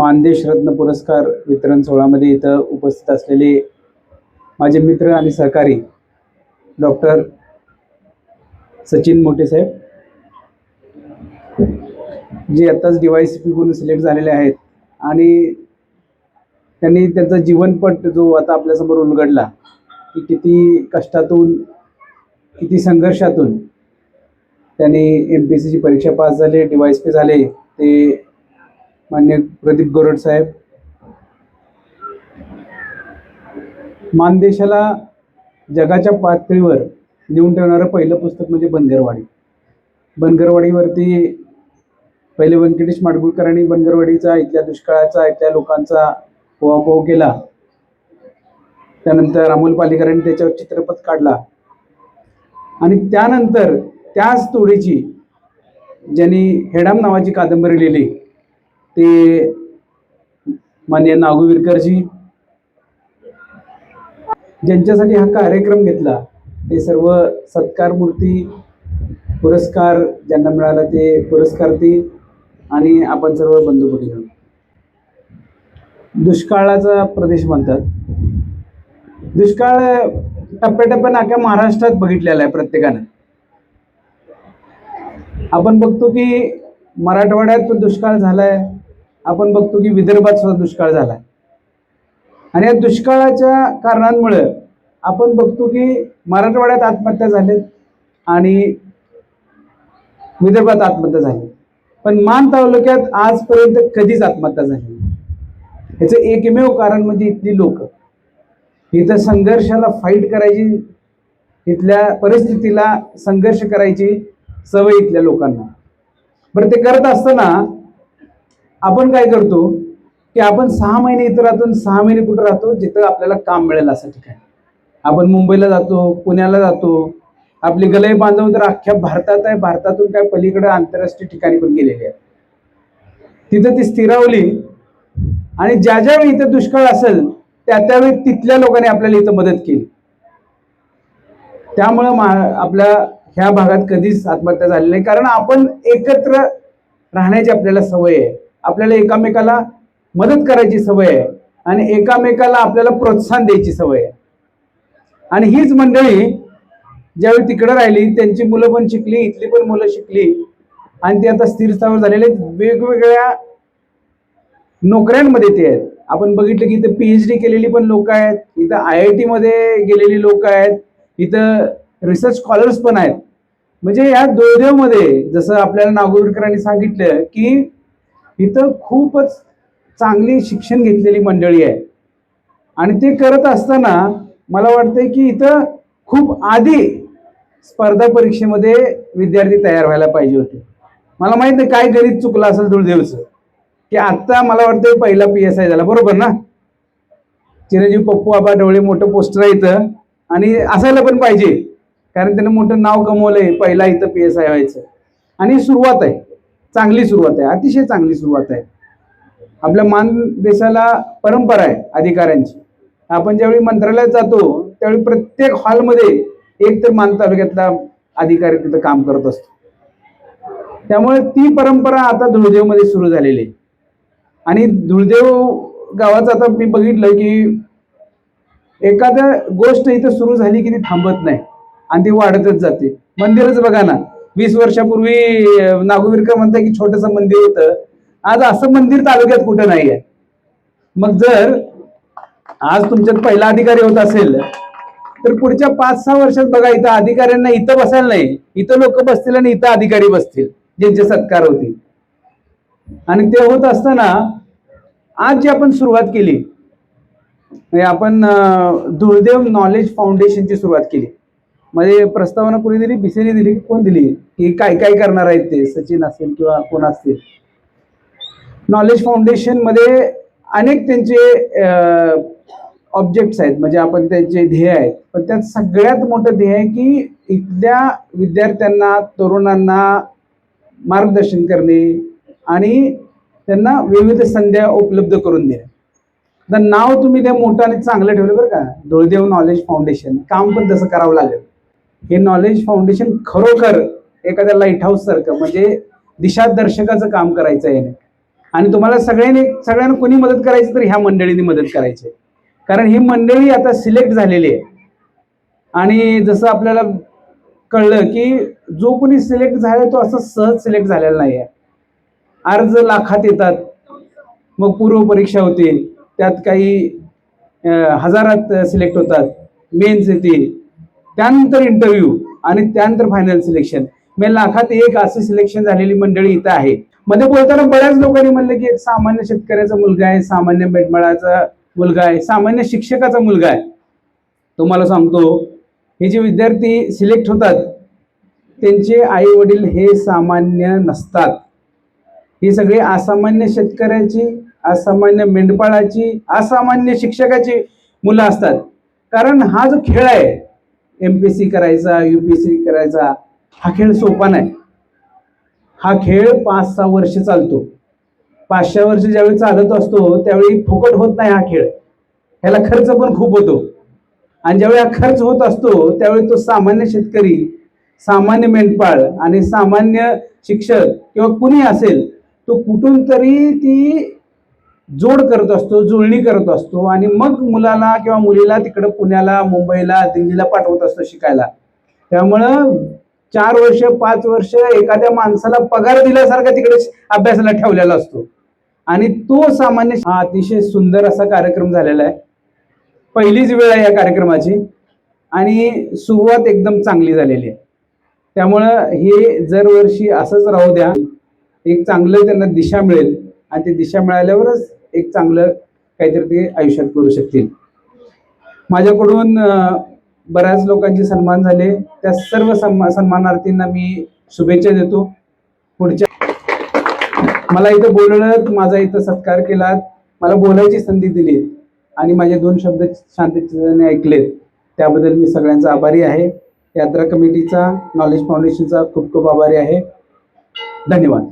मानदेश रत्न पुरस्कार वितरण सोहळ्यामध्ये इथं उपस्थित असलेले माझे मित्र आणि सहकारी डॉक्टर सचिन मोठे साहेब, जे आत्ताच DYSP म्हणून सिलेक्ट झालेले आहेत आणि त्यांनी त्यांचा जीवनपट जो आता आपल्यासमोर उलगडला की किती कष्टातून, किती संघर्षातून त्यांनी MPSCची परीक्षा पास झाले, DYSP झाले. ते मान्य प्रदीप गोरड साहेब. मानदेशाला जगाच्या पातळीवर नेऊन ठेवणारं पहिलं पुस्तक म्हणजे बनगरवाडी. बनगरवाडीवरती पहिले व्यंकटेश माडगूळकरांनी बनगरवाडीचा, इथल्या दुष्काळाचा, इथल्या लोकांचा उहापोह केला. त्यानंतर अमोल पालेकरांनी त्याच्यावर चित्रपट काढला आणि त्यानंतर त्याच तोडीची ज्यांनी हेडाम नावाची कादंबरी लिहिली ते मान्य नागू विरकरजी. ज्यांच्यासाठी हा कार्यक्रम घेतला ते सर्व सत्कार मूर्ती, पुरस्कार ज्यांना मिळाला ते पुरस्कार्थी आणि आपण सर्व बंधू भगिनी. दुष्काळाचा प्रदेश म्हणतात. दुष्काळ टप्प्याटप्प्यानं अख्ख्या महाराष्ट्रात बघितलेला आहे प्रत्येकानं. आपण बघतो की मराठवाड्यात दुष्काळ झालाय, आपण बघतो की विदर्भात सुद्धा दुष्काळ झालाय आणि या दुष्काळाच्या कारणांमुळे आपण बघतो की मराठवाड्यात आत्महत्या झालेत आणि विदर्भात आत्महत्या झाली, पण मान तालुक्यात आजपर्यंत कधीच आत्महत्या झाली. याचं एकमेव कारण म्हणजे इथली लोक. इथं संघर्षाला फाईट करायची, इथल्या परिस्थितीला संघर्ष करायची सवय इथल्या लोकांना. बरं, ते करत असताना आपण काय करतो की आपण 6 महिने इथं राहतो, 6 महिने कुठं राहतो, जिथं आपल्याला काम मिळेल असं ठिकाण. आपण मुंबईला जातो, पुण्याला जातो. आपली गलई बांधव तर अख्ख्या भारतात आहे, भारतातून काय पलीकडे आंतरराष्ट्रीय ठिकाणी पण गेलेली आहे. तिथं ती स्थिरावली आणि ज्या ज्यावेळी इथं दुष्काळ असेल त्यावेळी तिथल्या लोकांनी आपल्याला इथं मदत केली. त्यामुळं आपल्या ह्या भागात कधीच आत्महत्या झाली नाही, कारण आपण एकत्र राहण्याची आपल्याला सवय आहे. आपल्याला एकामेकाला मदत करायची सवय आहे आणि एकामेकाला आपल्याला प्रोत्साहन द्यायची सवय आहे. आणि हीच मंडळी ज्यावेळी तिकडे राहिली त्यांची मुलं पण शिकली, इथली पण मुलं शिकली आणि ती आता स्थिर स्थावर झालेले वेगवेगळ्या नोकऱ्यांमध्ये ते आहेत. आपण बघितलं की इथं PhD केलेली पण लोक आहेत, इथं IIT मध्ये गेलेली लोक आहेत, इथं रिसर्च स्कॉलर्स पण आहेत. म्हणजे या दुर्दैवमध्ये जसं आपल्याला नागोरकरांनी सांगितलं की इथं खूपच चांगली शिक्षण घेतलेली मंडळी आहे आणि ते करत असताना मला वाटतंय की इथं खूप आधी स्पर्धा परीक्षेमध्ये विद्यार्थी तयार व्हायला पाहिजे होते. मला माहित नाही काय गणित चुकलं असेल दुर्दैवचं की आता मला वाटतं पहिला PSI झाला, बरोबर ना? चिरंजीव पप्पू आबा ढवळे मोठं पोस्टर आहे इथं आणि असायला पण पाहिजे, कारण त्यानं मोठं नाव कमवलंय. पहिला इथं PSI व्हायचं आणि सुरुवात आहे, चांगली सुरुवात आहे, अतिशय चांगली सुरुवात आहे. आपल्या मानदेशाला परंपरा आहे अधिकाऱ्यांची. आपण ज्यावेळी मंत्रालयात जातो त्यावेळी प्रत्येक हॉलमध्ये एक तर मान तालुक्यातला अधिकारी तिथं काम करत असतो. त्यामुळे ती परंपरा आता धुळदेवमध्ये सुरू झालेली आहे आणि धुळदेव गावाचं आता मी बघितलं की एखाद्या गोष्ट इथं सुरू झाली की ती थांबत नाही आणि ती वाढतच जाते. मंदिरच बघा ना, 20 वर्षापूर्वी नागोविरकर म्हणतात की छोटंसं मंदिर होतं, आज असं मंदिर तालुक्यात कुठं नाही आहे. मग जर आज तुमच्यात पहिला अधिकारी होत असेल तर पुढच्या 5-6 वर्षात बघा इथं अधिकाऱ्यांना इथं बसायला नाही, इथं लोक बसतील आणि इथं अधिकारी बसतील ज्यांचे सत्कार होतील. आणि ते होत असताना आज जी आपण सुरुवात केली, आपण धुळदेव नॉलेज फाउंडेशनची सुरुवात केली. मध्ये प्रस्तावना कोणी दिली? BCने दिली, कोण दिली की काय काय करणार आहेत ते? सचिन असेल किंवा कोण असतील. नॉलेज फाउंडेशन मध्ये अनेक त्यांचे ऑब्जेक्ट्स आहेत, म्हणजे आपण त्यांचे ध्येय आहेत, पण त्यात सगळ्यात मोठं ध्येय आहे की इथल्या विद्यार्थ्यांना, तरुणांना मार्गदर्शन करणे आणि त्यांना विविध संध्या उपलब्ध करून देणे. तर नाव तुम्ही ते मोठं आणि चांगलं ठेवलं बरं का, धुळदेव नॉलेज फाउंडेशन. काम पण तसं करावं लागेल. हे नॉलेज फाउंडेशन खरोखर एखाद्या लाईट हाऊस सारखं, म्हणजे दिशादर्शकाचं काम करायचं आहे. आणि तुम्हाला सगळ्यांना कोणी मदत करायची तर ह्या मंडळींनी मदत करायची, कारण ही मंडळी आता सिलेक्ट झालेली आहे. आणि जसं आपल्याला कळलं की जो कोणी सिलेक्ट झालाय तो असं सहज सिलेक्ट झालेला नाही आहे. अर्ज लाखात येतात, मग पूर्व परीक्षा होते, त्यात काही हजारात सिलेक्ट होतात, मेन्स येते, त्यानंतर इंटरव्ह्यू आणि त्यानंतर फायनल सिलेक्शन. मी लाखात एक अशी सिलेक्शन झालेली मंडळी इथं आहे. मध्ये बोलताना बऱ्याच लोकांनी म्हणलं की एक सामान्य शेतकऱ्याचा मुलगा आहे, सामान्य मेटमळाचा मुलगा आहे, सामान्य शिक्षकाचा मुलगा आहे. तुम्हाला सांगतो, हे जे विद्यार्थी सिलेक्ट होतात त्यांचे आई वडील हे सामान्य नसतात. ही सगळी असामान्य शेतकऱ्याची, असामान्य मेंढपाळाची, असामान्य शिक्षकाची मुलं असतात. कारण हा जो खेळ आहे, MPSC करायचा, UPSC करायचा, हा खेळ सोपा नाही. हा खेळ 5-6 वर्ष चालतो. 5-6 वर्ष ज्यावेळी चालत असतो त्यावेळी फुकट होत नाही हा खेळ, ह्याला खर्च पण खूप होतो. आणि ज्यावेळी हा खर्च होत असतो त्यावेळी तो सामान्य शेतकरी, सामान्य मेंढपाळ आणि सामान्य शिक्षक किंवा कुणी असेल, तो कुठून तरी ती जोड करत असतो, जुळणी करत असतो आणि मग मुलाला किंवा मुलीला तिकडं पुण्याला, मुंबईला, दिल्लीला पाठवत असतो शिकायला. त्यामुळं 4 वर्ष 5 वर्ष एखाद्या माणसाला पगार दिल्यासारखा तिकडे अभ्यासाला ठेवलेला असतो. आणि तो सामान्य, हा अतिशय सुंदर असा कार्यक्रम झालेला आहे. पहिलीच वेळ आहे या कार्यक्रमाची आणि सुरुवात एकदम चांगली झालेली आहे. त्यामुळं हे दरवर्षी असंच राहू द्या. एक चांगलं त्यांना दिशा मिळेल आणि ती दिशा मिळाल्यावरच एक चांगलं काहीतरी ते आयुष्यात करू शकतील. माझ्याकडून बऱ्याच लोकांचे सन्मान झाले, त्या सर्व सन्मानार्थींना मी शुभेच्छा देतो. पुढच्या मला इथं बोलवलं, माझा इथं सत्कार केला, मला बोलायची संधी दिली आणि माझे 2 शब्द शांततेने ऐकलेत, त्याबद्दल मी सगळ्यांचा आभारी आहे. यात्रा कमिटीचा, नॉलेज फाउंडेशनचा खूप खूप आभारी आहे. धन्यवाद.